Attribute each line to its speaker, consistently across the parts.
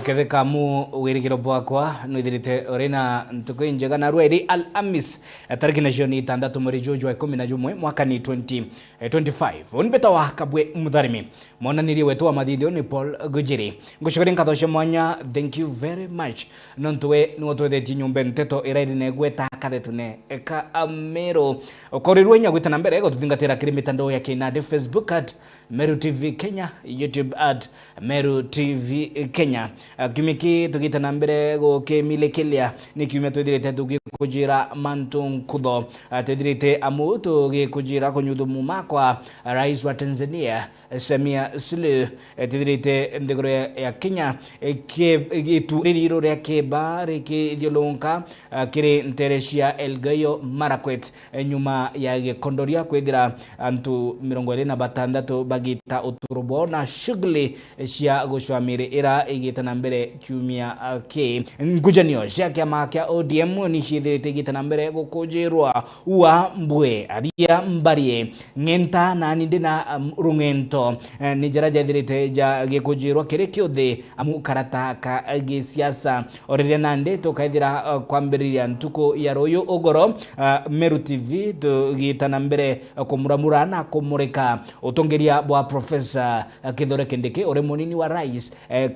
Speaker 1: Ketheka mu wirigiro bwakwa nwithirite orina ntuko njega na rweri Alhamis tariki na joni tandatu mweri Jojo 11 mwaka ni 2025 onbeta wa kabwe mudharimi monanirie wetu wa mathidio ni Paul Gujiri ngushukuri nkathoshe mwanya. Thank you very much nontwe nuotwetheti nyumbe nteto irairi negweta kathetune eka amero okorirwe nya gwita na mbere go tuthingatira kiri mitandao ya Kinade, Facebook at Meru TV Kenya, YouTube at Meru TV Kenya. Kimiki tugita na mbere go kemilekelia ni kiume twithirite tugikujira mantunkutho twithirite amu tugikujira kunyuthumu makwa rais wa Tanzania Samia Suluhu twithirite ndigoro ya Kenya ituriro ria kiba rikithiolonka kiri nterecia Elgeyo Marakwet nyuma ya gikondoria kwithira antu 26 bagita uturubo na shughuli cia gucwamiri ira igita na mbere kiumia ke ngujanio cia kiama kia ODM ni cithirite igita na mbere gukujirwa wa mbwe aria mbarie ngenta na nindina rungento ni jaraja thirite ja gikujirwa kiri kiuthi amu karata ka gisiasa orire nande tukaithira kwambiriria ntuko ya royo ogoro Meru TV tugita na mbere kumuramura na kumurika utongeria bwa Professor Kithure Kindiki ore munini wa rais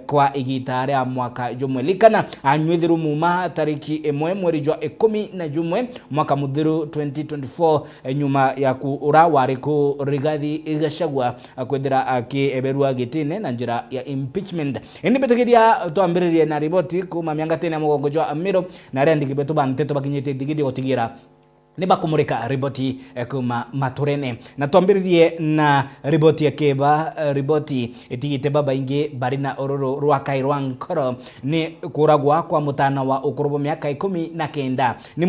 Speaker 1: kwa igita ria mwaka jumwe likana anywithiru muma tariki 1 mweri jwa 11 mwaka muthiru 2024 nyuma ya kuura wariku Rigathi Gachagua kwethira eberua gitine na njira ya impeachment. Ini betagiria twambiririe na riboti kuma mianga tena mugongo jwa Amiro na rendi kibetu banteto bakinyete digidi gotigira niba kumurika riboti kuma maturene na twambiririe na riboti ya keba riboti itigite baba ingi barina ororo rwa Kairwa Nkoro ni kuragwa kwa mutana wa ukurubo miaka 19 ni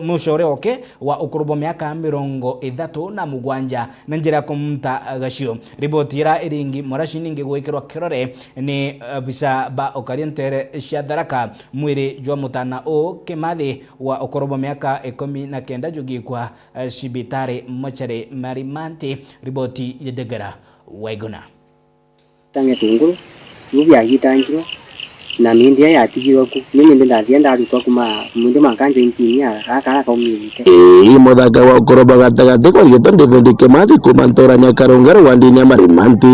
Speaker 1: mushore oke wa ukurubo miaka 37 na njira kumta gashio. Riboti ira iringi morashini ngi gwikirwa kirore ni bisa ba okarientere shadaraka mwiri jwa mutana o Kimathi wa ukurubo miaka 19 jugi kwa shibitare mochare Marimanti. Riboti ya Degara Waiguna
Speaker 2: tange tunguru yubi agitangiro na mindia ya tigiro ku mimi ndathia arutwa kuma mundu makanje intinia akara kaumite
Speaker 3: muthaka wa ukoroba gatagati kwa gitondi David Kimathi kumantorania Karongero wandinia Marimanti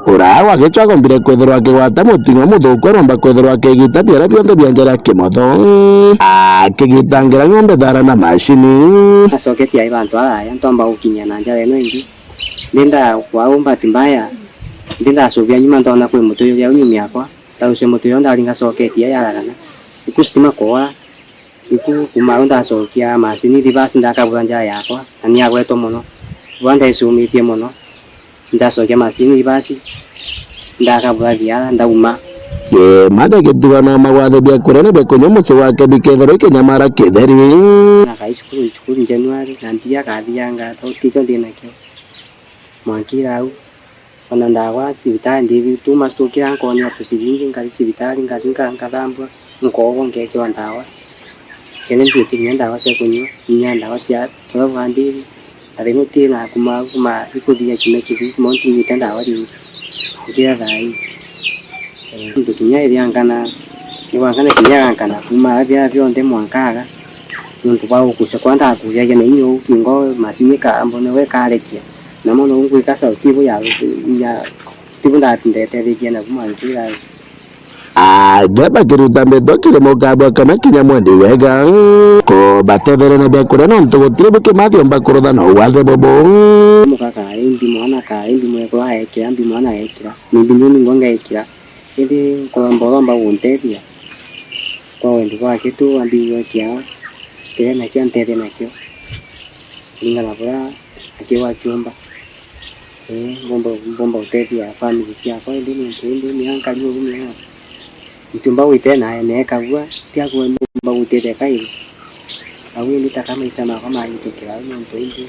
Speaker 3: urawa gichwa gombire kwethirwa kigwata mutingo muthuko romba kwethirwa kigita biara bionde bianjera kimotho akigitangira ng'ombe thara na mashini
Speaker 2: asoketia ibantu aya ntomba ukinya na njara eno ingi ndenda kwaomba timbaya ndenda asovya nyuma ndona kwe muto ya unyumi yakwa tawuse muto yonda alinga soketia yaragana ikustima kwa iku kumaronda asokia mashini dibasi ndakabulanja yakwa ani agweto mono wanda isumitie mono ndasokia mashini dibasi ndakabulanja ndauma
Speaker 3: mada gitugana magwathe bya kurene be kunyomuse wake bikethero Kenyamara kitheri
Speaker 2: na kaishukuru Januari na ndia kathianga tokiko ndinakyo mwankira au ona ndawa sibitari ndivi tuma stokira nkoni atusiringi ngari sibitari ngari ngathambwa nkogo ngeke ndawa kene mpiti ndawa cia kunywa ndawa cia twa ndivi arimo tina kuma ikuthia kimeki monti ni ndawa ri ngira thai ndu kinya iriangana ni wangana kinyangana kuma avya vyonde mwankaga ndu bau kusha kwanda kuya ya nenyo kingo masimika ambone we karekia na mono ngui kasa tibu ya tibu ndatindete rikia na kumanjira
Speaker 3: gaba kiruta mbedokire mugabo kana Kinyamwendi wega ko batevere na byakura no ntugotire Kimathi omba kurutha no wathe bobo
Speaker 2: mukaka indi mwana ka indi mweko aekira indi mwana aekira mbi nini ngonga aekira ili kwa mbomba untedia kwa wendi kwa kitu ambiyo kia kile na kia ntede na kio linga la bora akiwa kiomba bomba utedia family kia kwa ndi ni hankali ngumi ha mtumba wite na neka bwa tia kwa bomba utede kai awi lita kama isema kama itokea ndi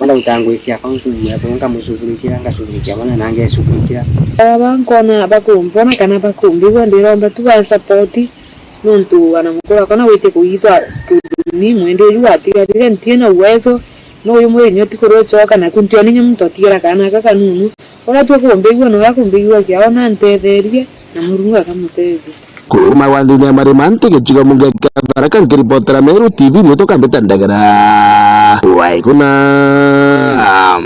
Speaker 2: wala utangwisia kwa ngumya bonga musukulikira ngasukulikira mana nange sukulikira
Speaker 4: abankona bakumbona kana bakumbiwa ndiromba tuba support nuntu anamukora kana wite kuitwa ni mwendo yu atira ntiena uwezo no yumwe nyoti korocho kana kuntioni nyumto atira kana kaka nunu Ora tu kumbigwa no yakumbigwa kiaona ntetherie na Murungu akamuteithia.
Speaker 3: Kuma wandini ya Marimanti gĩcigo mũnge kĩa Tharaka ngĩribotera Meru TV nĩ tũkambĩte ndagera waiguna.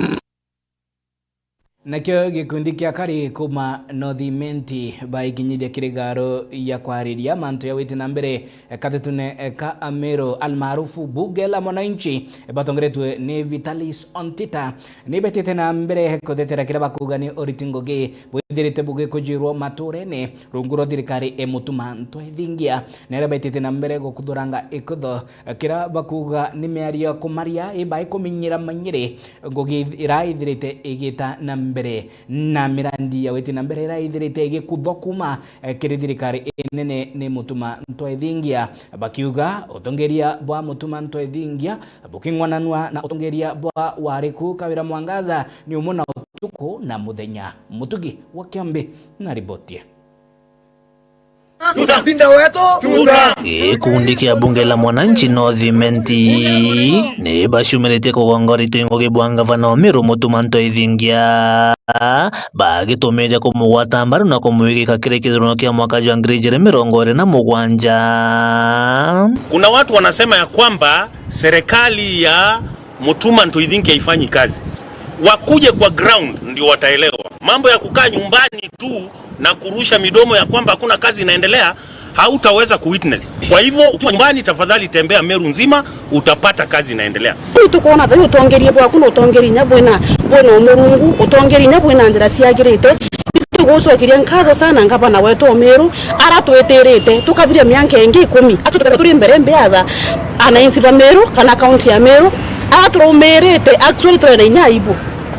Speaker 1: Nakio gikundi kia kari kuma Northimenti baikinyithia kirigaro ya kwariria manto ya witi na mbere katetune ka Amero almaarufu bunge la mwananchi batongeretwe ni Vitalis Ontita ni betete na mbere kudetera kira bakugani oritingoge bwithirite buge kujirwo maturene runguro thirikari emutuma ntwethingia nere betete na mbere gukuduranga ikutho kira bakuga ni miario kumaria ibai kuminyira manyire ngogi iraithirite igita na mbere na mirandi ya weti na mbere iraithirite igikutho kuma kiri thirikari nene ni mutuma ntwethingia bakiuga utongeria bwa mutuma ntwethingia bukingwananwa na utongeria bwa wariku Kawira Mwangaza ni umuna utuku na muthenya mutugi wa Kiambi na ribotia
Speaker 5: tutapinda wetu gikundi kia bunge la mwananchi Northimenti ni bashumirite kugongora itingo gibwa gavana wa Meru mutuma ntwethingia bagitumiria kumugwata mbaru na kumwigika kire kithurano kia mwaka wa 2027.
Speaker 6: Kuna watu wanasema ya kwamba serikali ya mutuma ntwethingia haifanyi kazi. Wakuje kwa ground ndio wataelewa. Mambo ya kukaa nyumbani tu na kurusha midomo ya kwamba hakuna kazi inaendelea hautaweza kuwitness. Kwa hivyo ukiwa nyumbani tafadhali tembea Meru nzima utapata kazi inaendelea.
Speaker 7: Tukona thayo utongerie bwa kuno utongeri nyabwena Murungu utongeri nyabwena njira ciagirite tugucokiria nkatho sana ngabana wetu Meru aratweterete tukathiria mianka ingi 10 atutukatha turi mbere mbeatha anainsi ba Meru kana county ya Meru aturumirite actually twena inyaibu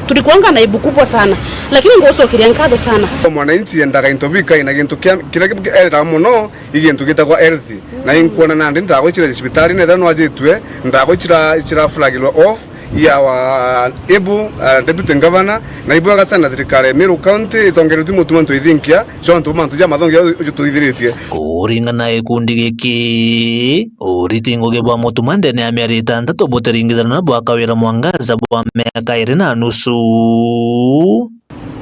Speaker 7: tulikuanga na ibu kubwa sana lakini ngocokiria nkatho sana
Speaker 8: mwananchi endaga intobika ina gintu kira era muno igintu gitagwa health na inkuona nandi ndagwicira hospitali netha no ajitwe ndagwicira flagilwa off ya wa deputy governor na ibu agasana thirikari Meru county itongeretu mutuma ntwethingia so ntumantu ja mathongia ututithiritie
Speaker 5: kuringana ikundi giki uritingo gibwa mutuma ndene ya mieri 6 buteringithana bwa Kawira Mwangaza bwa miaka 2 na nusu.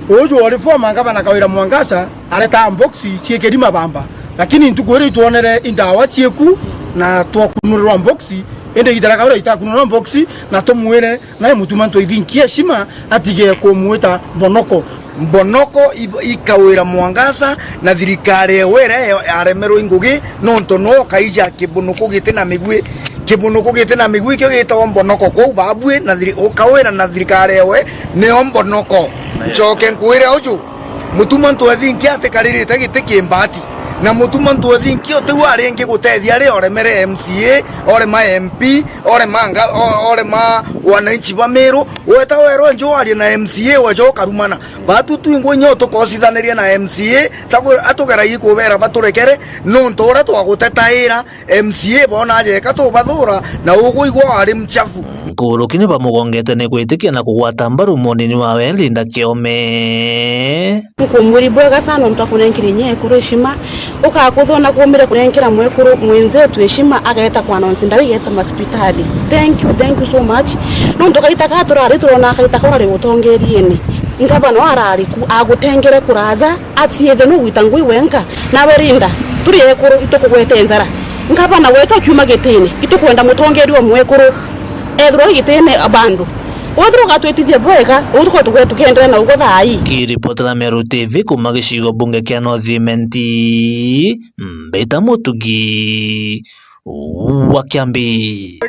Speaker 9: Uju reforma gavana Kawira Mwangaza areta boxi ciekeri mabamba lakini ntukwere tuonere indawa cieku na twakunurwa boxi ende gitara Kawira itakunurwa boxi na tomwere na mutuma ntwethingia shima atige kumwita mbonoko Kawira Mwangaza na thirikari wera aremerwo ingugi nonto no kaija kibunuko gite na migwi kyo gitagwo mbonoko kou babue na Kawira na thirikari we ni mbonoko njoke nkwire uju mutuma ntwethingia atikaririte gite kimbati na mutuma ntwethingia tu aringi gutethia ri oremere MCA ore ma MP ore ma wananchi ba Meru weta wero njwari na MCA wajo karumana batu tu ngo nyoto kosithaniria na MCA tago atugera yikubera baturekere no ntora twagutetaira MCA bona je katubathura na uguigwa ari mchafu
Speaker 5: kurukini bamugongete ne kwitikia na kugwata mbaru monini wawe Linda Kiome
Speaker 7: kumuri bwega sana mtakunenkiri nye kureshima ukakuthona kumire kunenkira mwekuru mwenzetu heshima agaeta kwa announce ndawigeta hospitali. Thank you so much no ndokaita katurari turona kaita kwari utongeriene ngabano arariku agutengere kuraza atiethe no gwitangwi wenka nawe Linda turi ekuru itukugwete nzara ngabana weto kiuma getene itukwenda mutongeri wa mwekuru ethro gitene abandu Otro gatwetithia bwega utuko tukendera na ugo thai.
Speaker 5: Kiripotera Meru TV kuma gicigo bunge kia Northimenti Mbeta Mutugi wa Kiambi.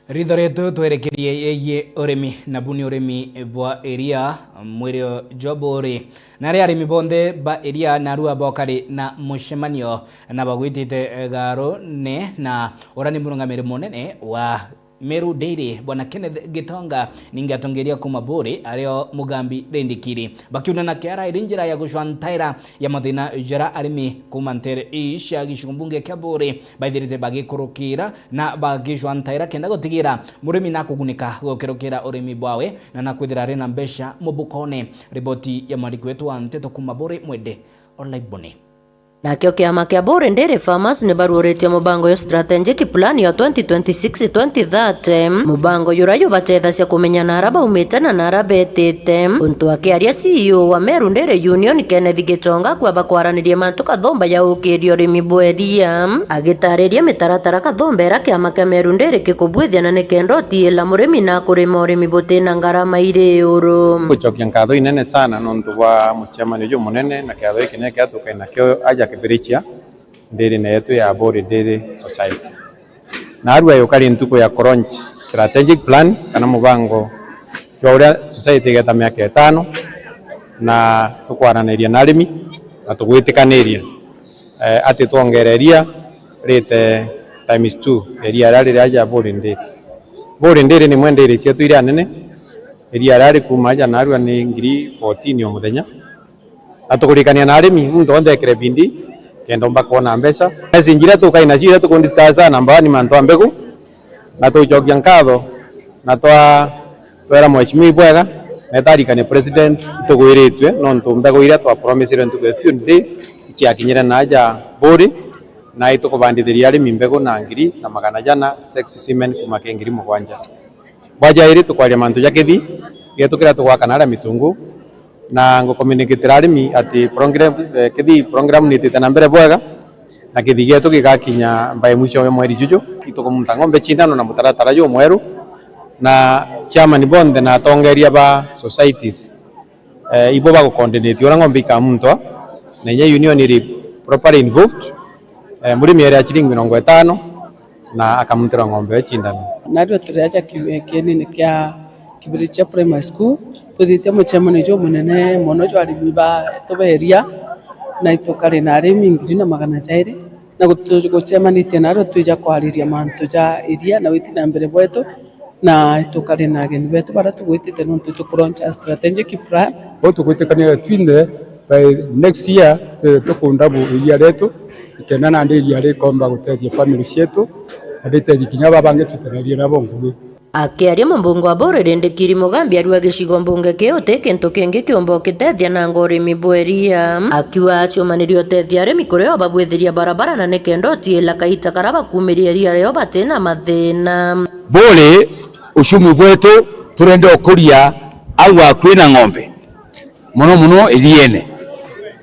Speaker 1: Ritho retu twerekerie yeye urimi na buni urimi bwa eria mwirio jobori na ria arimi bonde ba eria na rua bokari na mushemanio na bagwitite garo ne na orani murungamiri munene wa Meru Dairy bwana Kenneth Gitonga ningatongeria kumaburi ario mugambi rendikiri bakiuna na kiara irinjira ya gushwantaira ya mathina jara arimi kumantere isha gishumbunge kaburi baithirite bagikurukira na bagishwantaira kenda gotigira murimi na kugunika gokirukira urimi bwawe na nakwithira rena mbesha mubukone riboti ya mwandiki wetu wa Nteto kumaburi mwende online bone
Speaker 10: Nakio kiama kia Bore Ndere Farmers ni baruoretie mubango yo strategic plan ya 2026-2030 mubango yurayo batetha cia kumenyana araba umitana na araba etete untu akiaria CEO wa Meru Ndere Union Kenneth Gitonga kwamba kwaraniria mantu kathomba ya ukirio rimi bweria agitariria mitaratara kathomba era kiama kia Meru Ndere kikubwithia na nikendoti la murimi na kurima urimi butina ngarama ire uru
Speaker 11: kuchokia nkatho inene sana nontu wa muchamani jo munene na kiatho ikine kiatuka inakio aja kibirichia ndiri na yetu ya Bore Ndere Society na arua yokari ntuko ya launch strategic plan kana mubango kwa uria society geta miaka 5 na tukwaraniria na arimi na tugwitikaniria ati tuongereria rate times 2 eria rari raja Bore Ndere. Bore Ndere ni mwendere cietu iria nene eria rari kumaja na arua ni ngiri 14 o muthenya atukurikania na arimi muntu onde kire bindi kendo mba kuona mbeca ezi njira tukaina cia tukundiscussa namba 1 mantu ambegu na tujokia nkatho na twera mweshimi bwega netarikane president tugwiritwe nontu mbegu ira twa promise ntu ke fundi ikiakinyira naja Bore na itukubandithiria arimi mbegu na ngiri na magana jana sex semen kuma ngiri 7 bwaja iri tukwaria mantu jakithi getukira tugwakana ara mitungu na ngo communicate arimi ati program ni tete na mbere bwega na kithi getu gigakinya mbae mwisho wa mweri juju itukumta ngombe chindano na mutaratara yo mweru na chairman bonde na tongeria ba societies ibo ba coordinate ora ngombe ikamuntwa na nya union iri properly involved muri miere ya chiringi 50 na akamuntira ngombe chindano
Speaker 12: na rio turiacha kiwekeni ni kia Kibiricha Primary School tuthite mucemani jo munene mono jo arimi ba tuberia na itukari na arimi ngiri na magana jairi na gucemanitie naro twija kwariria mantu ja iria na witina mbere bwetu na itukari na ageni betu bara tugwitite nontu tukuroncha strategic plan
Speaker 13: tugwitikania twinde by next year tukunda bu iria letu ikenana ndi iria rikomba gutethia family cietu adite kinya babange tutereria nabo ngugi
Speaker 10: akiaria mumbungu wa Bore Ndekiri Mugambi arua gicigo mbunge kiote kintu kingi kiombo kitethia na ngorimi bweria akiwa acumanirio tethia arimi kuria babwithiria barabara na nikendo tiela kaita karaba kumiria ria reo batena mathina
Speaker 14: Bore ushumi bwetu turende okuria agwa kwina ng'ombe muno iriene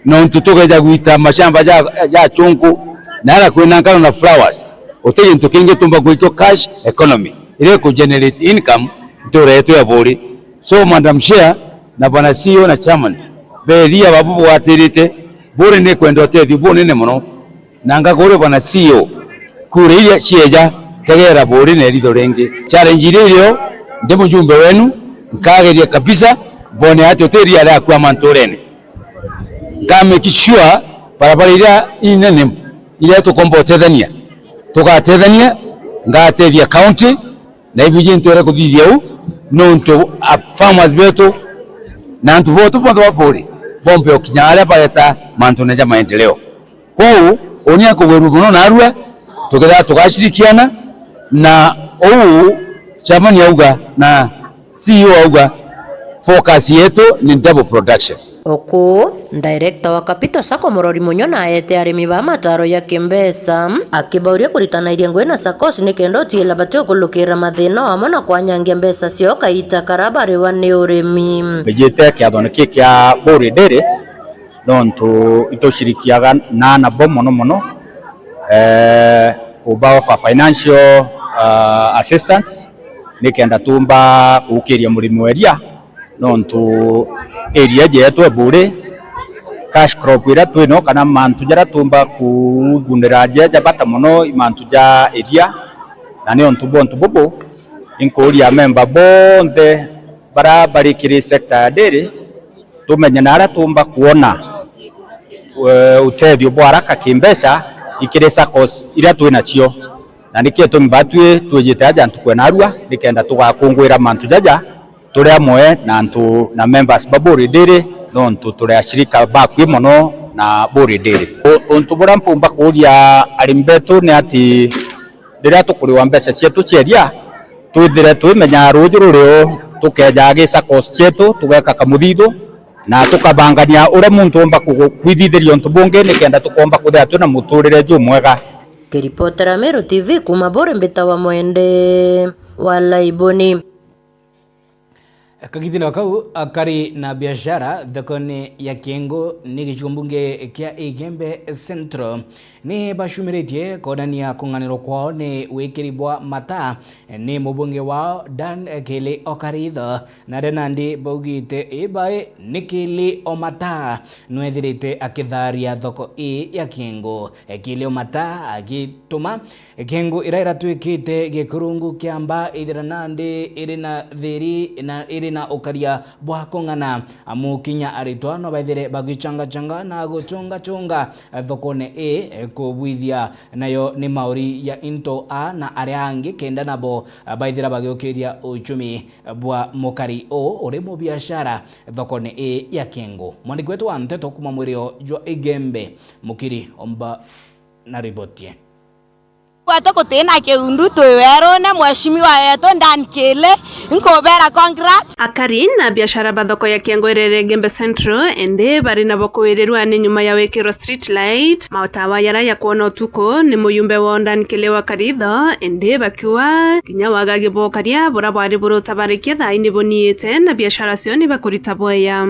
Speaker 14: no tutogeja gwita mashamba ja chungu na ara kwina ngano na flowers oteje ntukinge tumba gwiko cash economy ile ku generate income ndore yetu ya Bore so madam share na bwana CEO na chairman beria babu watirite Bore ne kwenda tethi Bore ne muno nanga gore bwana CEO kure ile chieja tegera Bore ne ritho rengi challenge ile ndi mujumbe wenu nkageria kabisa bone ati teria ya kwa mantorene kama kichua barabara ile inene ile tukombotethania tukatethania ngateria county na ibije ntore kuthithia u nonto farmers betu na ntu botu wa Bore bombe okinyara bareta mantu neja maendeleo kwao onia kugweru muno na arua tuketha tugashirikiana na chairman yauga na CEO auga focus yetu ni double production
Speaker 10: oku director wa Capital Sacco Murori Munyona ete arimi ba mataro ya kimbesa akibauria kuritana iria ngwena SACCOS nikendo tiela batio kulukira mathino amona kwanyangia mbesa cio kaita karabari wa ni urimi
Speaker 14: bejete kiathoneki kia Bore Ndere nontu itoshirikiaga na bomo mono kubawa for financial assistance nikenda tumba ukiria murimi weria nontu area jetu Bore cash crop ira twino kana mantu jara tumba kugunira jeja bata muno mantu ja area na ne ontu bobo inkoria member bonde bara barikiri sector Ndere tumenya nara tumba kuona utedio bwaraka kimbesa ikire SACCOS ira twina cio na nikio tumbatwe twejete aja ntukwe narua nikenda tugakungwira mantu jaja turi amwe na antu na members ba Bore Ndere nontu turi ashirika bakwi muno na Bore Ndere untu bura mpumba kuria arimbetu ni ati ndira tukuriwa mbeca cietu cieria twithire twimenya ruju rurio tukeja gi SACCOS cietu tugeka kamuthithu na tukabangania ure muntu omba kwithithiria untu bungi nikenda tukomba kuthia twina muturire jumwega.
Speaker 10: Kiripotera Meru TV kuma Bore Mbita wa Mwende wa Laiboni.
Speaker 1: Kagitino kau akari na biashara thokoni ya Kiengo ni gicumbunge kia Igembe Central ni bashumiretie konania kunganiro kwao ni wikiribwa mata ni mubunge wao Dan Kili Okaritho na renandi baugite ibae ni Kili Omata nwethirite akitharia thoko ya Kiengo Kili Omata agituma Kiengo iraira twikite gikurungu kiamba ithiranandi irina thiri na na ukaria bwa kongana amukinya aritwano baithire bagichanga changa na guchunga chunga thokone kubwithia nayo ni mauri ya into a na ariangi kenda nabo baithira bagiokiria uchumi bwa mukari uri mu biashara thokone ya Kiengo. Mwandiki wetu wa Nteto kuma mwirio jwa Igembe Mukiri omba na ribotie
Speaker 15: Kwato kutena ke undu tuwero na mheshimiwa yetu Dan Kili nkobera congrats
Speaker 16: akari na biashara bathoko ya Kiengo irere Igembe Central ende bari na bokwirerwa ni nyuma ya wekero street light mautawa yara ya kuona utuko ni muyumbe wa Dan Kili Okaritho ende bakiwa kinya wagage bokaria bora bari burutabarikia thaini boniete na biashara cio ni bakurita boya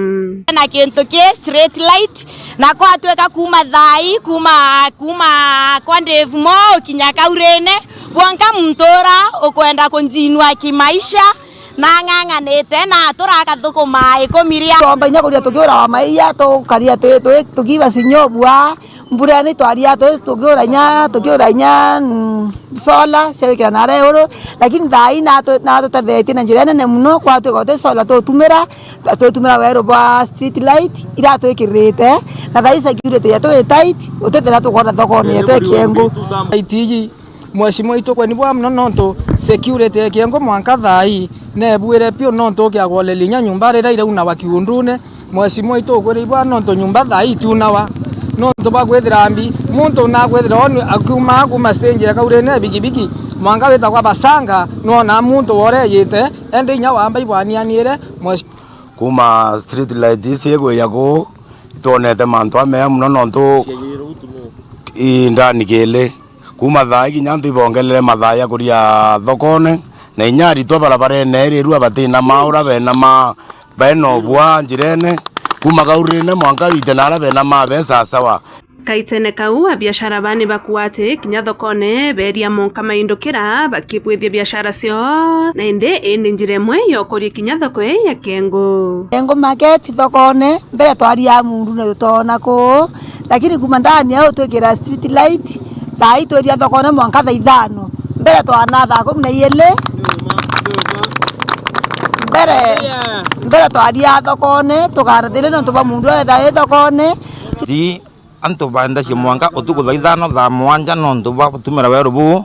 Speaker 15: na kintu ke street light na kwa tweka kuma thai kuma kwa Ndevumo kinya urene wanka mtora ukwenda kunjinwa kimaisha na ng'ang'anite na turaka thukuma ikomiria
Speaker 17: tomba nya kuria tukiura wa maiya to karia tukiva sinyobwa mbura ni twaria tukiura nya sola sewekira na euro lakini thai na tutatheti na njira nene muno kwa tugote sola tutumira wero bwa street light ira twikirite na thai security ya tu tight utethera tukona thokoni ya Kiengo
Speaker 9: itiji mheshimiwa itokwe ni bwa mno nonto security ya Kiengo mwanka thai ne bwire pio nonto kya golelinya nyumba rira ira una wakiundune mheshimiwa itokwe ni bwa nonto nyumba thai tunawa nonto bagwethira mbi muntu na gwethira onu akuma stage ya kaurene bigibigi mwanga weta kwa basanga nona muntu wore yite ende nya wamba ibwanianire
Speaker 18: kuma street light isego yago itonete mantu ame muno nonto indani kele kuma thai kinya ntu ibongelere mathaya kuria thokone na inyari to barabara ene riru abatina maura bena ma beno bwa njirene kuma kaurene mwanka wite nara bena ma besa sawa
Speaker 16: kaitene kau biashara bani bakuate kinya thokone beria monka maindukira bakipwithia biashara cio na ende njire mwe yo kuri kinya thoko ya Kiengo
Speaker 17: market thokone mbere twaria mundu na tutona ko lakini kuma ndani au twikira street light thai twaria thokone mwanka thaa 5 mbere twana thaa 12 mbere twaria thokone tukarathire no tuba mundu etha thokone
Speaker 18: ti antu banda cia mwanga utuku thaa 5 thaa 7 no ntu ba tumira weru bu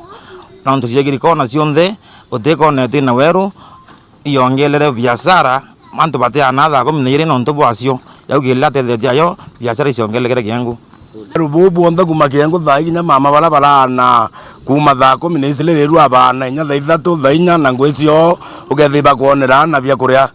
Speaker 18: no ntu cia girikona cionthe utikone tina weru iongelere biashara mantu batia na thaa 12 no ntu bwacio yaugila tethetia yo biashara iciongelekere Kiengo rubu bonda kuma Kiengo thai kinya mama bara na kuma thaa 10 riru abana nya thaa 3 thaa 4 na ngwicio ugethiba kuonera na bia kuria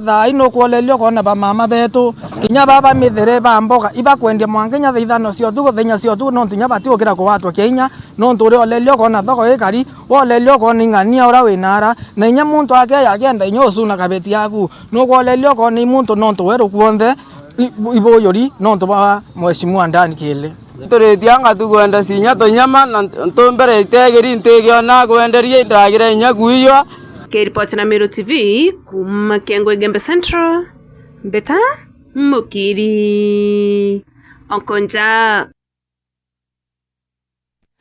Speaker 9: thai no kuolelio kona ba mama betu kinya baba mithere ba mboga iba kwendia mwangenya thaa 5 cio tu thenya cio tu no ntunya bati ukira ku watu kinya no nturi olelio kona thoko ikari olelio kona ngania ura winara na inya muntu ake yagenda inyosu na kabeti yaku no kuolelio kona muntu no ntuweru kuonthe iboyori no ntuba mheshimiwa Dan Kili
Speaker 19: turitianga tukwenda cinya tunyama na ntumbere itegeri ntigiona kwenderia ndagire inya kuiywa
Speaker 16: Kiripoti na Meru TV kuma Kiengo Igembe Central Mbeta Mukiri Onkonja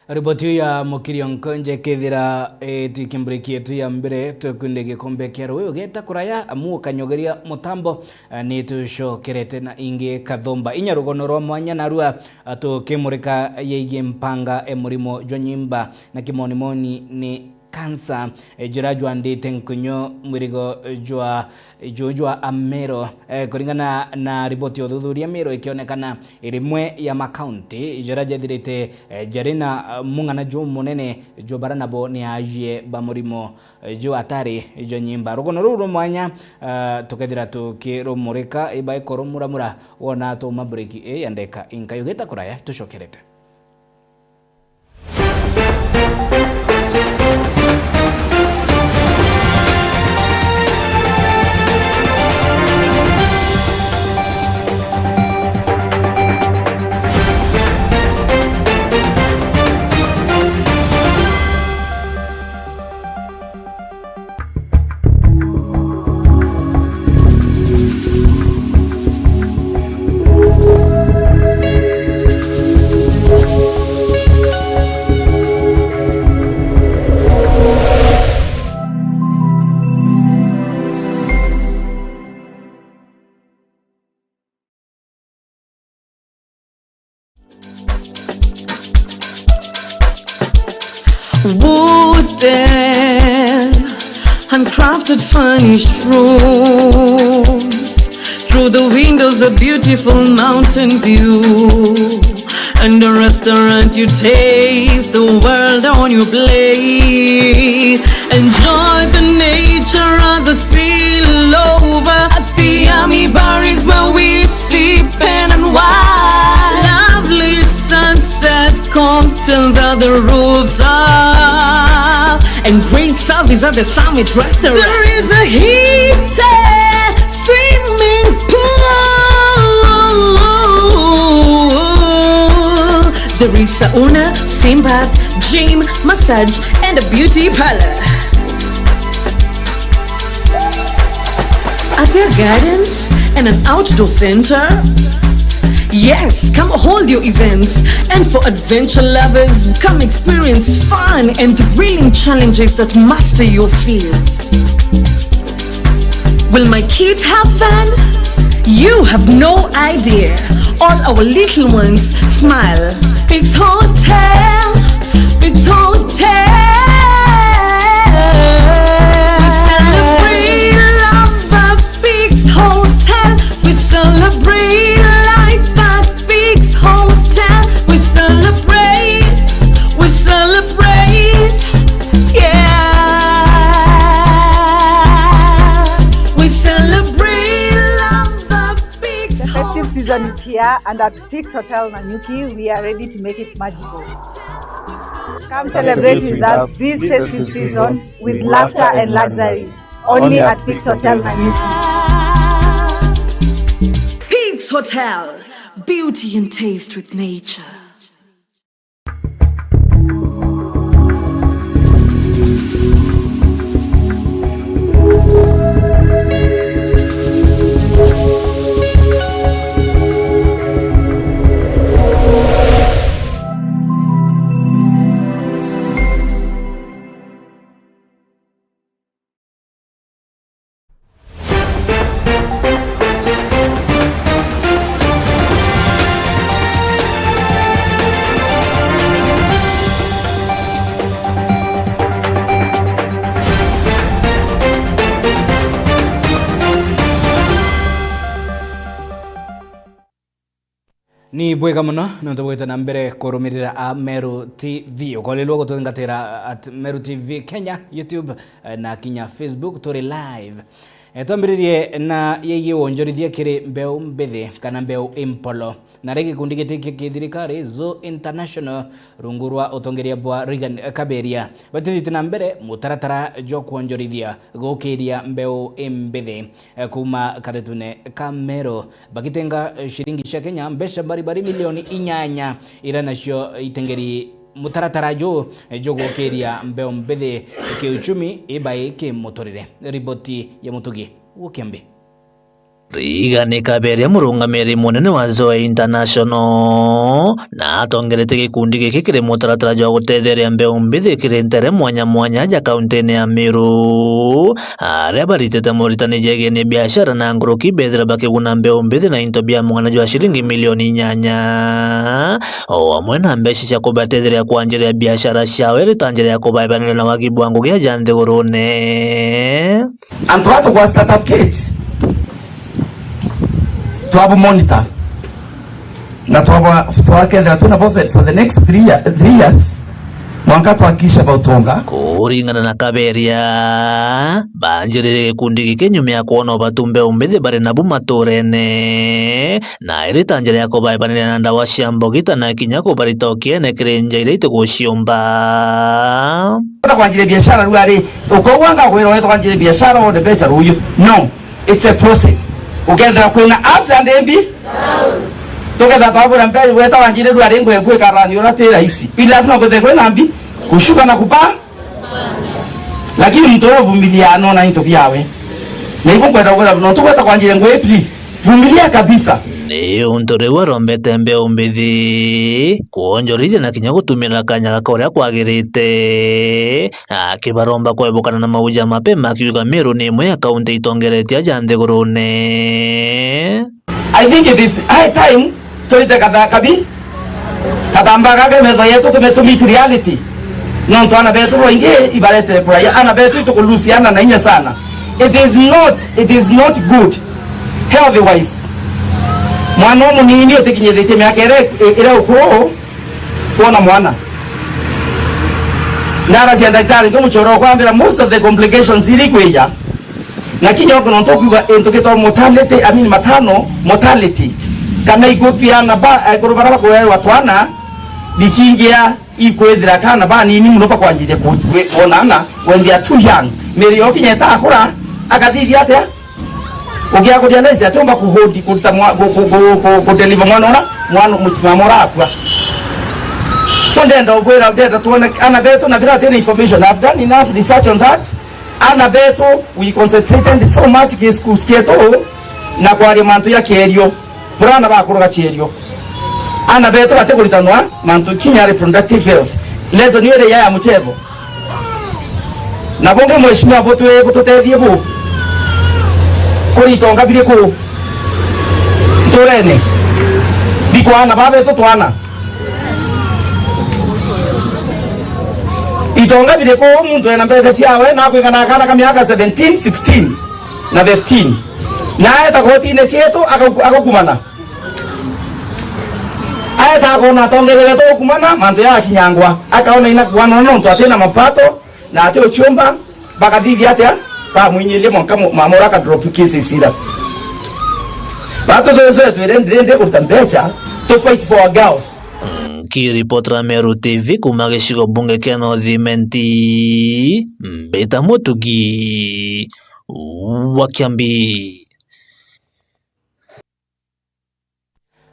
Speaker 1: riboti ya Mukiri Onkonja kethira tikimbreki yetu ya mbere tukunde gikombe kia rũĩ ũgeta kũraya amu kanyogeria mutambo ni tucokerete na ingi kathomba inya rugono rwa mwanya narua tukimurika yeige mpanga murimo jwa nyimba na kimonimoni ni cancer jira jwandite nkunyo mwirigo jwa Amero kuringana na ripoti ya uthuthuria Amero ikionekana irimwe ya makaunti jira jathirite jarina mung'ana jo munene jo baranabo ni aje bamurimo jo atari jo nyimba rugono ruru mwanya tukethira tukirumurika iba ikorumuramura wona to mabreki yandeka inkayugeta kuraya tushokerete.
Speaker 20: Wooden, handcrafted furnished rooms. Through the windows a beautiful mountain view. And a restaurant you taste the world on your plate. Enjoy the nature of the spillover. At the Yummy Bar is where we sip and wine. Lovely sunset cocktails at the rooftop. And great service at the Summit Restaurant. There is a heated swimming pool. There is a sauna, steam bath, gym, massage, and a beauty parlor. Are there gardens and an outdoor center? Yes, come hold your events. And for adventure lovers, come experience fun and thrilling challenges that master your fears. Will my kids have fun? You have no idea. All our little ones smile. Big's Hotel, Big's Hotel. We celebrate love at Big's Hotel. We celebrate life at Big's Hotel. We celebrate, yeah. We celebrate love at Big's
Speaker 21: The festive season is here, and at Big's Hotel Nanyuki, we are ready to make it magical. Come celebrate with us this festive season with laughter and luxury. Only at Big's Hotel Nanyuki.
Speaker 20: Big's Hotel, beauty and taste with nature.
Speaker 1: Ni bwega muno nonto bweta na mbere kurumirira a Meru TV ukolelwa gutungatira at Meru TV Kenya, YouTube na kinya Facebook turi live. Twambiririe na yeye wonjorithia kiri mbeu mbethe kana mbeu impolo na regi kundi gitiki kithirikari Zoo International rungurwa utongeria bwa Regan Kaberia batithite na mbere mutaratara jo kuonjorithia gukiria mbeu imbethe kuma katetune Kamero bagitenga shilingi cia Kenya mbeca baribari milioni 8 ira nacio itengeri mutaratara jo gukiria mbeu mbethe kiuchumi ibai kimutorire. Riboti ya Mutugi Ukiambi.
Speaker 5: Rigani Kaberia Murungamiri munene wa Zoe International na atongerete gikundi giki kiri mutaratara jwa gutetheria mbeu mbithi kirintere mwanya mwanya ja kauntini ya Meru aria baritete moritani jege ni biashara na nguruki bethira bakiguna mbeu mbithi na into bia mwana jwa shilingi milioni 8 o amwe na mbeca cia kubatetheria kwanjiria biashara ciao iritanjiria kubaibanira na wagibu wangu gia janthe gurune
Speaker 2: antu watu kwa startup kit tuwabu monitor na tuwakethera tuna profit for the next 3 years mwaka twakisha bautonga
Speaker 5: kuringana na Kaberia banjirire gikundi giki nyuma ya kuona batumbe umbithi bari nabu maturene na iritanjira ya kubaibanira na ndawa cia mbogita na kinya kubaritokie na kirinja ile ituguciumba
Speaker 2: kwanjire biashara ruari ukowanga kwiro wetu kwanjire biashara o de pesa ruyu no it's a process ukethera kwina ups and downs together twabura mbe weta wanjire ruari ngwe kwe karani ora te rahisi bila sina kote kwena mbi kushuka na kupa lakini mtoro vumilia anona into vyawe na hivyo kwenda kwenda no tukweta kwanjire ngwe please vumilia kabisa
Speaker 5: ni untore warombete mbeu mbithi kuonjorithia na kinya gutumira kanya gakoria kwagirite akibaromba kwebukana na mauja mapema akiuga Meru ni imwe ya kaunti itongeretia janthe gurune.
Speaker 2: I think it is high time tuite kabi katamba kage metho yetu tumetumit reality no ntwana betu roinge ibarete kuraya ana betu tukulusiana na inya sana. It is not good healthy wise mwana munini otikinyethete miaka ire ukuro kuona mwana ndara cia daktari kumuchoro kwambira most of the complications ili kweja na kinyoko no tokuga entokito mortality kana igopia na ba kurubara ko watwana bikingia ikwezira kana ba nini munopa kwanjire kuonana when they are too young meri yokinyeta akura akathithia atia ugia kudianeza atomba kuhodi kuruta ku deliver mwana mutima morakwa so ndenda ubwera ndenda tuone ana beto na bila tena information. I've done enough research on that. Ana beto we concentrated so much kisketo na kwa mantu ya kerio purana bakuruga cherio ana beto bateguritanwa mantu kinya reproductive health lezo niwele ya muchevo na bonge mheshimiwa botu bututethie bu kuri tonga bire ko torene bikwana babeto twana itonga bire ko muntu ena mbeza chiawe na kwigana kana ka miaka 17 16 na 15 na eta koti ne cheto akakumana aeta kona tongere to kumana manzo ya kinyangwa akaona ina kuana no ntwa tena mapato na ate ochomba baka vivi atia pa mwinyele monka mamora ka drop case sira bato dozo twende utambecha to fight for our girls.
Speaker 5: Kiripotera Meru TV kuma gicigo bunge kia Northimenti Mbita Mutugi wa Kiambi.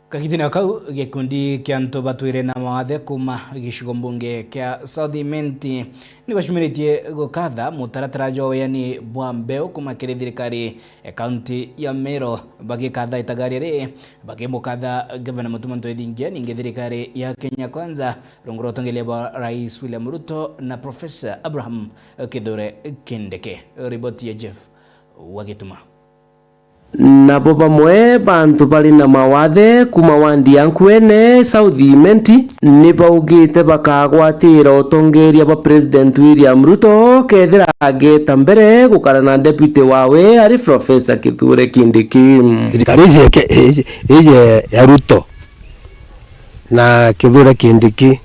Speaker 1: Kagitina kau gikundi kia antu batwire na mawathe kuma gicigo bunge kia Southimenti ni bashumiritie gukatha mutaratara joyani bwa mbeu kuma kiri thirikari kaunti ya Meru bagikatha itagari ri bagimukatha gavana Mutumanto Ithingia ninge thirikari ya Kenya Kwanza runguro tongeleba Rais William Ruto na Professor Abraham Kithure Kindiki. Riboti ya Jeff Wagituma.
Speaker 3: Nabo bamwe bantu bali na mawathe kuma wandi yankwene Southimenti ni baugite bakagwatira utongeria ba President William Ruto kethira ageta mbere gukara na deputy wawe ari Professor Kithure Kindiki.
Speaker 22: Thirikari ije ya Ruto na Kithure Kindiki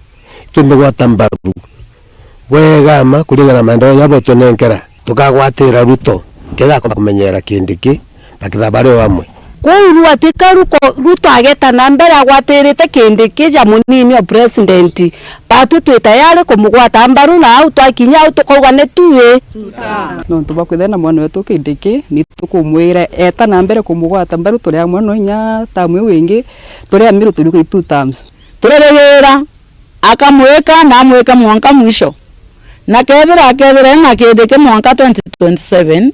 Speaker 22: tumbe gwatambaru wegama kuringana maendeleo yabo tunenkera tukagwatira Ruto ketha kumenyera Kindiki bakithabari wamwe
Speaker 23: kwuru atika Ruto ageta na mbere agwatirite Kindiki ja munini o president batu twitayari kumugwata mbaru na au twakinya au tukauga ne tuwe
Speaker 24: no tubakwithena mwana wetu Kindiki ni tukumwira eta na mbere kumugwata mbaru turia mwana nya tamwe wingi turia miru turuka 2 terms
Speaker 23: tureregera akamweka na amweka mwanka mwisho na kethira na Kindiki mwanka 2027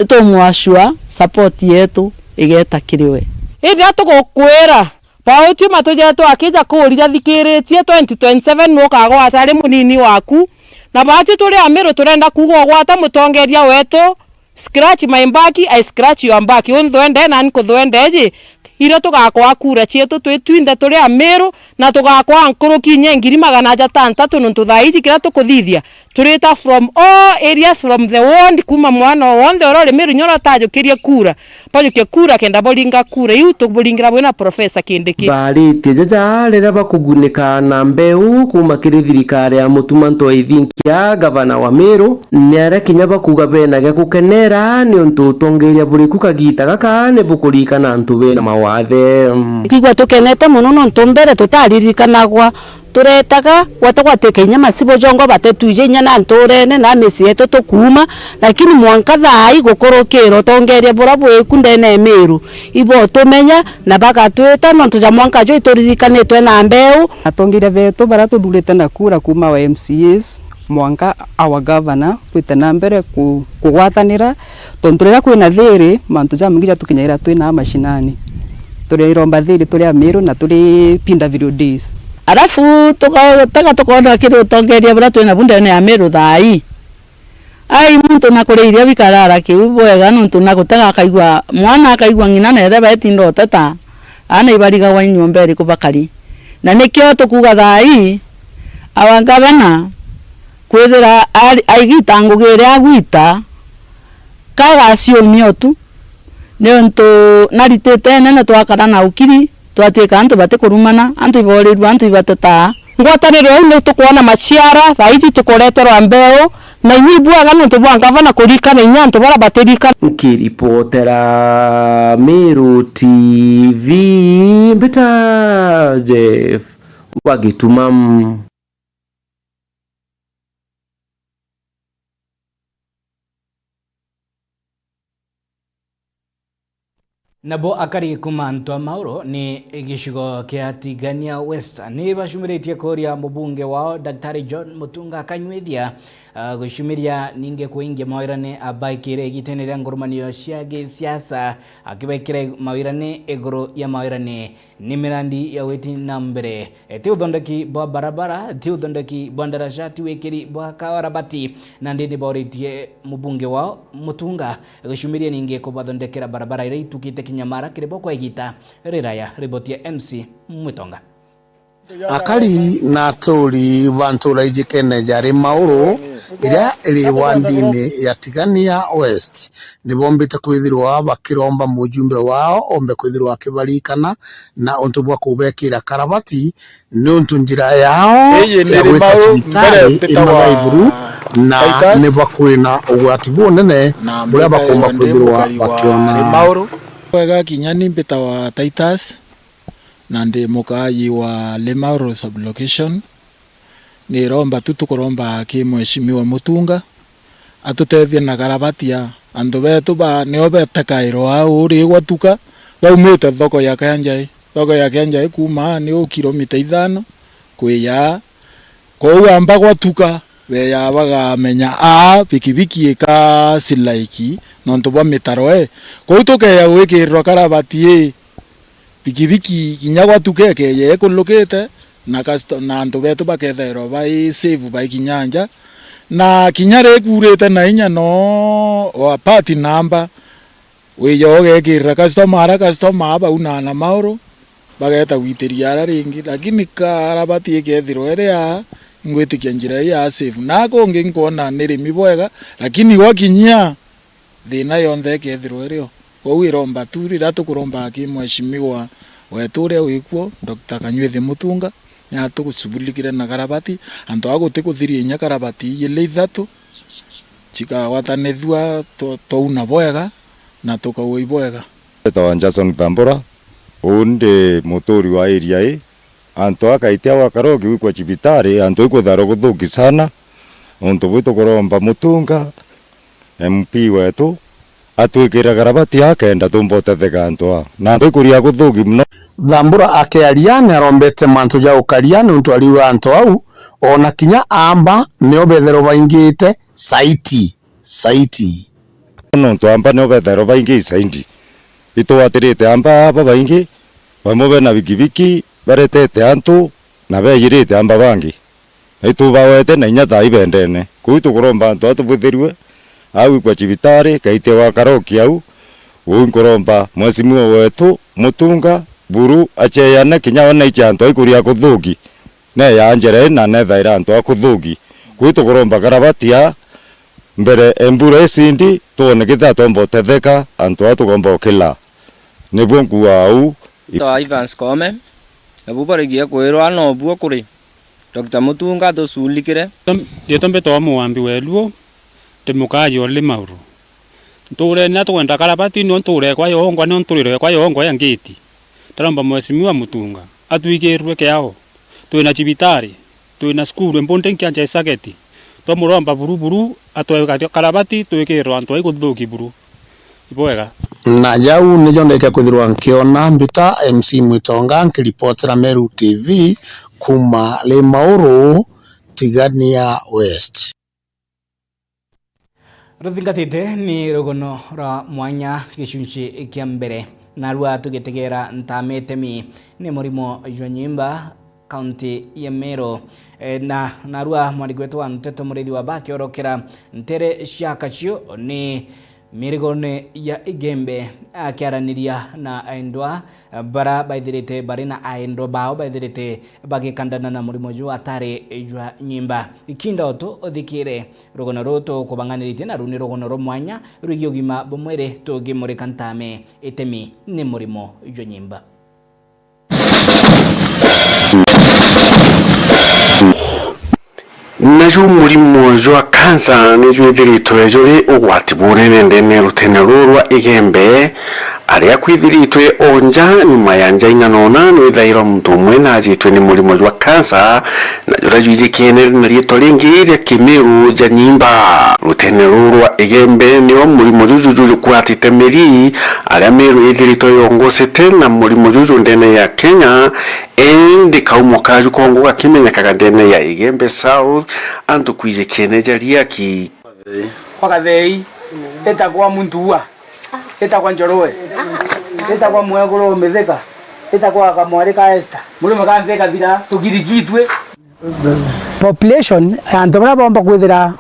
Speaker 23: tumwashua support yetu igeta kiriwe
Speaker 4: ithia tugukwira pauti matujetu akija kuria thikiritie 2027 nukago atari munini waku na bati turi Amiru turenda kugo gwata mutongeria wetu scratch my back I scratch your back undwende na nkudwendeji ira tugakwa kura cietu twitwinde turi Amiru na tugakwa nkuruki nyengiri 600 nuntu thaiji kira tukuthithia turita from all areas from the world kuma mwana wonde orore Miru nyoro tajukirie kura pajuke kura kenda bolinga kura yu tubulingira bwena professor Kindiki
Speaker 6: baritie jaja rera bakugunika na mbeu kuma kiri thirikari ya Mutumanto Ithinkia gavana wa Miru nere kinya bakuga bena ge kukenera ni untu tongeria buriku kagita gaka ne bukurika na ntu bena mawathe
Speaker 23: kigwa tukenete muno nontu mbere tutaririkanagwa turetaga watagwateka inyama sibo jongo batetuje inya na ntorene na mesi yetu tukuma lakini mwanka thai gukorokero tongeria burabu ekundene Miru ibo tumenya na bagatweta nontu ja mwanka jo itoririkanetwe na mbeu
Speaker 24: atongeria beto bara tuthurite na kura kuma wa MCAs mwanka our governor kwite na mbere kugwatanira tonturira kwina thiri mantu ja mungija tukinyaira twina mashinani turi iromba thiri turi Amiru na turi pinda video days
Speaker 23: alafu tukona kiru tongeria bura twina bunda ne Amiru thai ai muntu nakureiria bikarara kiubwega nuntu nakutega akaigwa mwana akaigwa ngina na etheba etindo tata ana ibariga wa nyomba eri kubakari na nikyo tukuga thai awangabana kwethira aigita ngugire agwita kagacio miotu nuntu naritete nene twakara na ukiri twatweka antu bate kurumana antu iborirwa antu ibatata ngwataniro ino tukuona maciara thaiji tukoreterwa mbeo na inyibwaga nuntu bwa gavana kurikana inya antu bara baterika
Speaker 6: kiripotera Miru TV Mbita Jeff wagitumam
Speaker 1: nabo akari kuma Antwa Mauro ni gicigo kia Tigania West ni bacumiritie kuria mubunge wao Daktari John Mutunga akanyuithia gucumiria ninge kuingia mawirane abaikire gitenera ngurumanio cia gisiasa akibekire mawirane iguru ya mawirane ni mirandi ya weti na mbere ti uthondeki bwa barabara ti uthondeki bwa ndaraca ti wikiri bwa kawarabati na ndindi boritie mubunge wao Mutunga gucumiria ninge kubathondekera barabara ira itukite Kinyamara kirebo kwa igita riraya riboti ya MC Mwitonga
Speaker 7: akari na tori bantura ijikene jari Mauro ira iri wandine ya Tigania West ni bombite kwithirwa bakiromba mujumbe wao ombe kwithirwa kibarikana na untu bwa kubekira karabati ni untu njira yao ya gwita cibitari ino iburu na ne bakwina ugwati bunene buria bakumba kwithirwa bakiona
Speaker 8: Mauro wega kinyani mbita wa Titus na ndi mukayi wa Lemauro sublocation ni romba tutukoromba ki mheshimiwa Mutunga atutethie na karabatia andu betu ba ne obetakairo au uri gwatuka baumite thoko ya Kanjai kuma ni kilomita 5 kwiya ko amba gwatuka be ya bagamenya pikipiki ka silaiki nonto bwa mitaro ko tuke ya gwikirwa karabati pikipiki kinyagwa tukeke ye kulokete na na andu betu bakethero bai save bai kinyanja na kinyare kurete na inya no wa party number we yoge kirra customer ba una na Mauro bageta witiria ara ringi lakini karabati ekethiro ere ya ngwetikia njira ya save na ko ngingona nirimi bwega lakini wakinyia thina yonthe ekethiro erio ko wiromba turira tukuromba ki mheshimiwa weture wikuo Dr. Kanyuithi Mutunga ya tugusubulikire na karabati anto agote kuthiria nya karabati ile ithatu chika watanethua to una bwega na tukawe bwega
Speaker 25: tawa Jason Tambora onde motori wa area anto akaitia wa karogi wikwa cibitari anto ikutharo guthuki sana onto bwito kuromba Mutunga MP wetu atwikira karabati akenda tumbotetheka antwa na ndikuria guthugi mno
Speaker 7: Thambura akiaria ni arombete mantu ja ukaria ni untu aliwa antu au ona kinya amba ni obethero baingite saiti
Speaker 25: nontu amba no bethero baingi isaindi itwatirite amba aba baingi bamobe na bikibiki baretete antu na beyirite amba bangi itubawete na inyata ibendene kuitu kuromba antu atubithirwe au kwa cibitari kaite wa karoki au unkuromba mwasimu wetu mutunga buru acheyana kinya wana ichanto ikuria kuthugi ne yanjere na ne thaira antu akuthugi kuitu kuromba karabatia mbere embura esindi tuone kitha tombo tetheka antu atugomba okila nibwo nkuwa au
Speaker 19: ta Ivans Kome ebubarigia kwirwa no buo kuri Dr. Mutunga tusulikire
Speaker 10: yetombe to muambi weluo temukayo le mauru ture na twenda karabati no ture kwa yongwa no turire kwa yongwa ya ngiti taramba mwesimiwa Mutunga atuigirwe kyao twina cibitari twina skuru mbonde nkanja isageti to muromba buruburu atwe karabati twikirwa antu aikuthuki buru ibwega
Speaker 7: na jau ni jondeka kwithirwa nkiona mbita MC Mwitonga nkiripotera Meru TV kuma Limauru Tigania West.
Speaker 1: Ruthingatite ni rugono ra mwanya gicunci kia mbere narua tugitegera ntametemi ni murimo jwa nyimba kaunti ya Meru na narua mwarigwetu wa Nteto Murithi wa Baki orokera ntere ciakacio ni mirigone ya igembe akiaraniria na aendwa bara baithirite bari na aendwa bao baithirite bagikandana na murimo jwa atari jwa nyimba ikinda oto othikire rugono roto kubanganirite na runi rugono ro mwanya rwigio gima bomwere tugimurika ntame itemi ni murimo jwa nyimba.
Speaker 3: Naju murimo jwa kansa niju ithiritwe juri ugwati bunene ndene rutene rurwa igembe aria kwithiritwe onja nyuma ya njaina nona ni thairo muntu umwe na ajitwe ni murimo jwa kansa na jura juji kene na rieto ringi ria Kimiru ja nyimba rutene rurwa igembe ni murimo juju kwatite meri aria Meru ithiritwe yongosete na murimo juju ndene ya Kenya endi kaumoka jukongo gakimenyekaga ndene ya Igembe South antu kwije kene jaria ki
Speaker 11: wakathei etakwa muntua etakwa njorowe etakwa mwegoro metheka etakwa kamwari ka Esther murimo kantheka thira tugirigitwe population antu bara bomba kwithira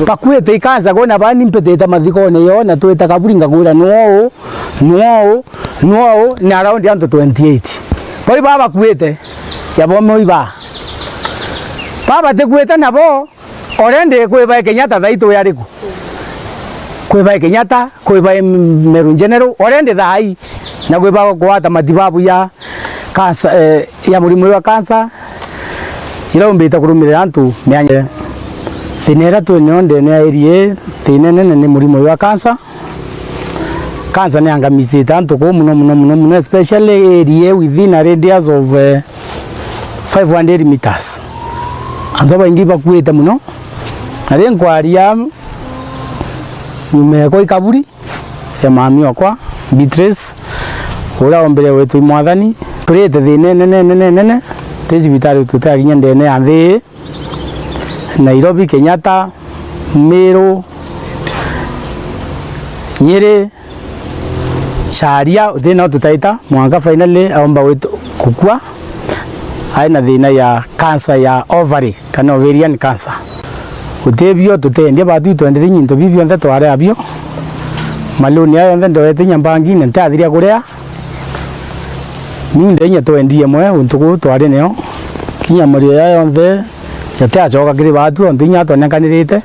Speaker 11: bakwete ikaza gona bani mpeteta mathikone yo na tweta kaburinga kura no ni around antu 28 boi baba kwete yabo moiba baba te kweta nabo orende kweba Kenyatta thaito yariku kweba Kenyatta kweba Meru General orende thai na kweba kwata matibabu ya kansa ya murimo wa kansa ila umbita kurumira antu myanye thinera tu nionde ne area tinene ne murimo wa kansa kansa ne angamizi tanto ko muno especially area within a radius of 500 meters andaba ingiba kueta muno ari nkwaria nyume ko ikaburi ya mami wakwa Beatrice ora ombere wetu mwathani turete nene tezi bitari tutaginya ndene anthi Nairobi Kenyatta Meru Nyeri Sharia thina tutaita mwanga finally aomba wetu kukua aina thina ya cancer ya ovary kana ovarian cancer utebio tutendia batu twendere nyinto bibio nthe tware abio maluni ayo nthe ndoete nyambangi ntathiria kuria ninde nya twendie mwe untuku tware neo kinya muri ayo nthe yatacoka kiri batu ontinya tonekanirite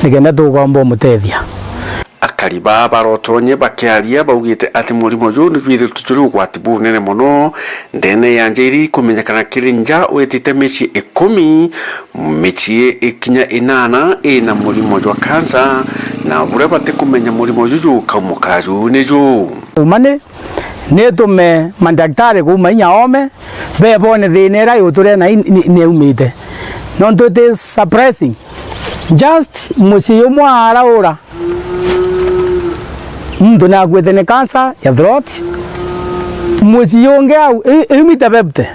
Speaker 11: nikenda tugomba mutethia
Speaker 3: akariba barotonye bakiaria baugite ati murimo jo ni twire tuturu gwati bunene muno ndene yanjiri kumenyekana kirinja wetite mechi 10 mechi ikinya 8 ina murimo jwa kansa na bure bate kumenya murimo juju kamukaju nejo
Speaker 11: umane netume mandaktari kumanya ome bebone thinera yuture na ne umite non to it is suppressing just musiyo mwara ora mtu na gwethene kansa ya throat musiyo ngau imita bebte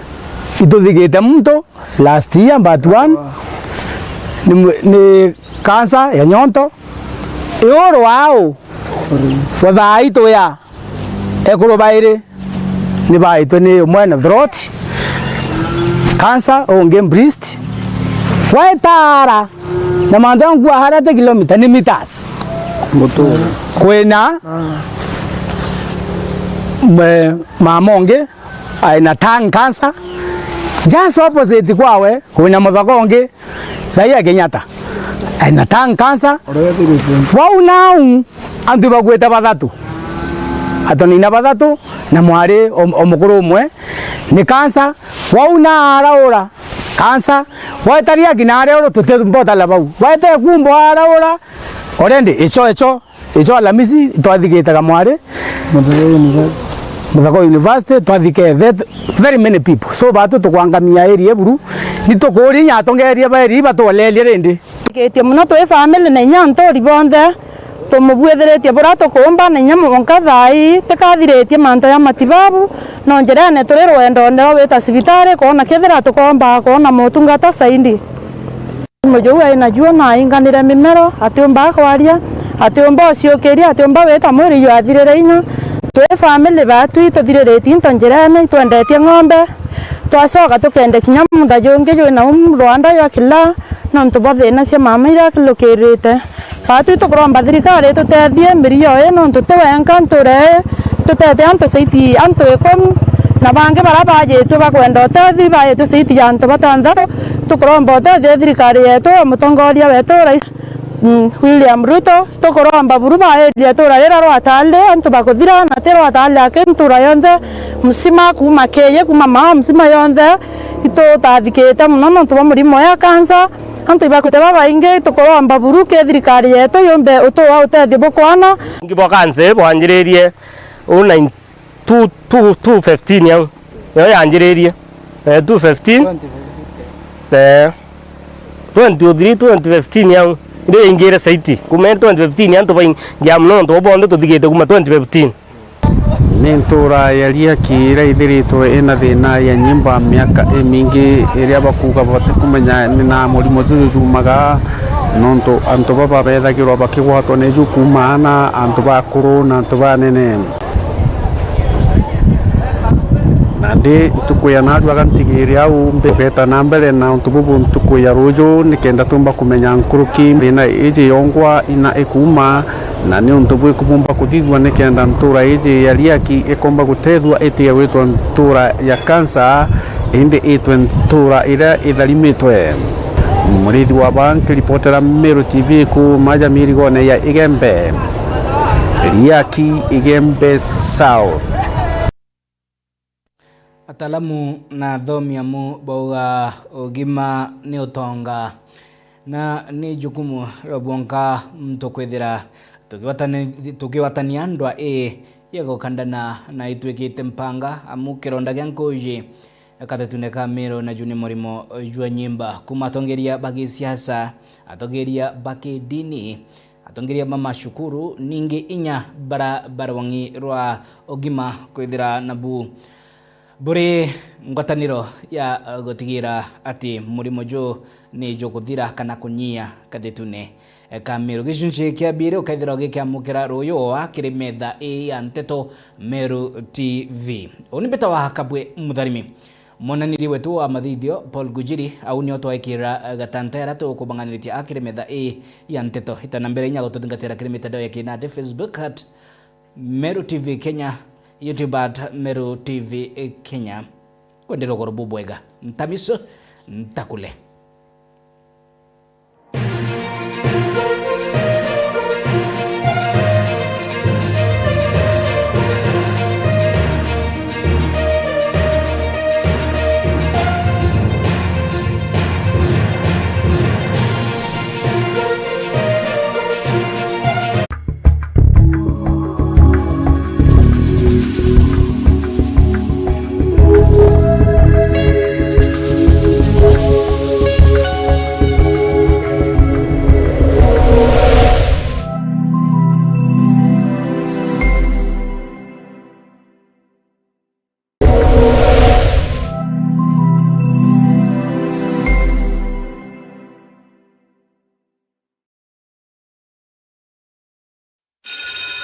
Speaker 11: ituthigite mtu last year but one ni kansa ya nyonto eoro wao Wathai to ya ekolo baire ni baito ni mwana throat cancer o game breast waitara na mandangu harata kilomita ni meters moto kwena mamonge aina tang cancer just opposite kwawe kuna muthakonge sai Kenyatta aina tang cancer wau nau andu bagweta bathatu atonina bathatu na mwari omukuru umwe ni cancer wau na araura cancer waitaria kinare oro tutembota labau waita kumbo araura orende echo Alhamisi twathigitaga mwari Muthako University twathike that very many people so batu tukwangamia area buru nitukuri nyatongeria bari batolelia rindi
Speaker 24: ketie muno twe family na nyanto ribonde tumubuetheretie bura tukumba na nyamo onkathai tikathiretie manto ya matibabu no njerene turi rwendo ndero wita cibitari kona kethira tukomba kona motungata saindi mujo ina juo na inganire mimero atiomba kwaria atiomba ciokeria atiomba wita mwiri yu athirire inya twe family batu tuthireretie into njerene twendetie ng'ombe twacoka tukende kinya munda jonge jwina Rwanda ya kila no ntubathina cia mama ira kilukirite batu tukuromba thirikari tutethie mirio ino tutewenka nture tutete antu saiti antu ekom na bange bara bajetwe bakwenda utethi bajetwe saiti antu batanthatu tukuromba utethi thirikari yetu mutongoria wetu William Ruto tukuromba buru baeria turarira rwatale antu bakuthira na tero atale akentura yonthe musima kuma keye kuma mama musima yonthe ito tathikete muno no tuba murimo ya cancer antu bakuteba bainge tukuromba buru ke thirikari yetu yombe utoa utethi bukwana
Speaker 12: ngibo cancer bwanjiririe 215 yo yanjiririe 215 2015 yo ndio ingire saiti kuma 2015 antu baingia muno ndo bondo tuthigite kuma 2015
Speaker 13: Nentura yalia kira ithiritwe ina thina ya nyimba miaka mingi iria bakuga bate kumenya na murimo thurumaga nonto antu baba bethagirwa bakigwatwo ni jukumana antu bakuru na antu banene nandi tukuya naru agantigiria au mbeta na mbere na ntububu tukuya rujo nikenda tumba kumenya nkuruki thina iji yongwa ina ekuma na ni ntubu kubumba kuthithwa nikenda ntura iji yaliaki ikomba gutethwa etia witwa ntura ya cancer indi itwe ntura ira itharimitwe murithi wa banki reportera Meru TV ku maja mirigone ya Igembe Liaki Igembe South.
Speaker 1: Atalamu na thomiamu bauga ugima ni utonga na ni jukumu robonka mtokwethira tukiwatania ndwa yegukandana na itwikite mpanga amu kironda gya nkuji akatetuneka Meru na juni murimo jwa nyimba kumatongeria bagi siasa atongeria baki dini atongeria mama shukuru ningi inya barawangi rwa ugima kwithira nabu buri ngwataniro ya gotigira ati murimo jo ni jokuthira kana kunyia katetune Meru gicunci kia bire ukaithira gikiamukira ruyo wa kirimetha ya Nteto Meru TV oni beta wa kabwe mutharimi monaniri wetu wa mathithio Paul Gujiri au ni otwaikira gatantera to kubanganiritia akirimetha ya Nteto itana mbere inya gututhingatira kirimetha ya kinade Facebook at Meru TV Kenya, YouTube at Meru TV Kenya. Kwendero gorobu bwega ntamiso ntakule.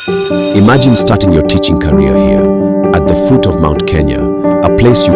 Speaker 9: Imagine starting your teaching career here, at the foot of Mount Kenya, a place you